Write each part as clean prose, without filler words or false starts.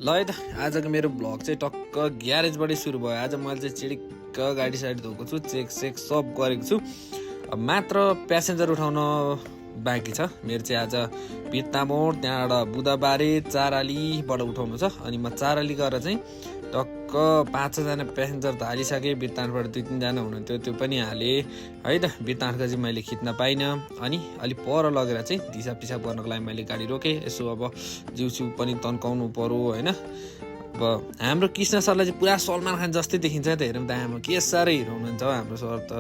ल है त आजको मेरो भ्लग चाहिँ टक्क ग्यारेजबाटै सुरु भयो। आज मैले चाहिँ चिडिक्क गाडी साइड धोएको छु, चेक सब गरेको छु। अब मात्र प्यासेन्जर उठाउन बाँकी छ मेरो चाहिँ। आज भित्तामोड त्यहाँबाट बुधबारे चारालीबाट उठाउनु छ। अनि म चाराली गएर चाहिँ टक्क 5-6जना प्यासेन्जर त हालिसकेँ। बिरताँटबाट 2-3जना हुनुहुन्थ्यो, त्यो पनि हालेँ है त। बिरताँटको चाहिँ मैले खिच्न पाइनँ। अनि अलिक पर लगेर चाहिँ दिसा पिसाब गर्नको लागि मैले गाडी रोकेँ। यसो अब जिउसिउ पनि तन्काउनु पऱ्यो होइन। अब हाम्रो कृष्ण सरलाई चाहिँ पुरा सलमान खान जस्तै देखिन्छ त। हेरौँ त हाम्रो के साह्रै हिरो हुनुहुन्छ हाम्रो सर त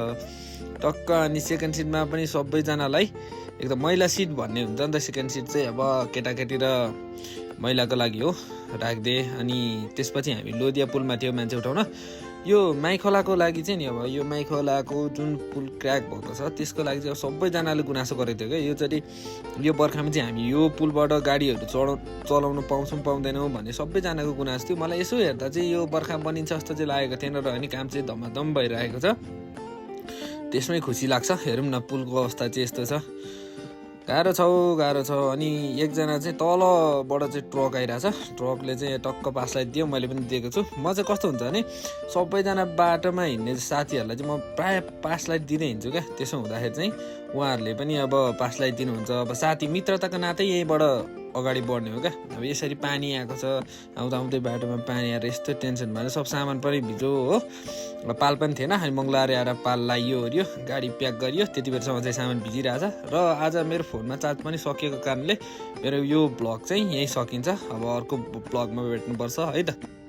टक्क। अनि सेकेन्ड सिटमा पनि सबैजनालाई एकदम महिला सिट भन्ने हुन्छ नि त। सेकेन्ड सिट चाहिँ अब केटाकेटी र महिलाको लागि हो राखिदिए। अनि त्यसपछि हामी लोदिया पुलमा थियो मान्छे उठाउन। यो माइखोलाको लागि चाहिँ नि अब यो माइखोलाको जुन पुल क्र्याक भएको छ त्यसको लागि चाहिँ सबैजनाले गुनासो गरेको थियो क्या। यो चाहिँ यो बर्खामा चाहिँ हामी यो पुलबाट गाडीहरू चलाउनु पाउँछौँ पाउँदैनौँ भन्ने सबैजनाको गुनासो थियो। मलाई यसो हेर्दा चाहिँ यो बर्खा बनिन्छ जस्तो चाहिँ लागेको थिएन र अनि काम चाहिँ धमाधम भइरहेको छ। त्यसमै खुसी लाग्छ। हेरौँ न पुलको अवस्था चाहिँ यस्तो छ। गाह्रो छ। अनि एकजना चाहिँ तलबाट चाहिँ ट्रक आइरहेछ। ट्रकले चाहिँ टक्क पासलाई दियो, मैले पनि दिएको छु। म चाहिँ कस्तो हुन्छ भने सबैजना बाटोमा हिँड्ने साथीहरूलाई चाहिँ म प्रायः पासलाई दिँदै हिँड्छु क्या। त्यसो हुँदाखेरि चाहिँ उहाँहरूले पनि अब पासलाई दिनुहुन्छ। अब साथी मित्रताको नातै यहीँबाट अगाडि बढ्ने हो क्या। अब यसरी पानी आएको छ, आउँदै बाटोमा पानी आएर यस्तो टेन्सन भएर सब सामान पनि भिजो हो। पाल पनि थिएन। अनि मङ्गलारे आएर पाल लाइयो ओऱ्यो, गाडी प्याक गरियो। त्यति बेरसम्म चाहिँ सामान भिजिरहेछ। र आज मेरो फोनमा चार्ज पनि सकिएको कारणले मेरो यो भ्लग चाहिँ यहीँ सकिन्छ। अब अर्को भ्लगमा भेट्नुपर्छ है त।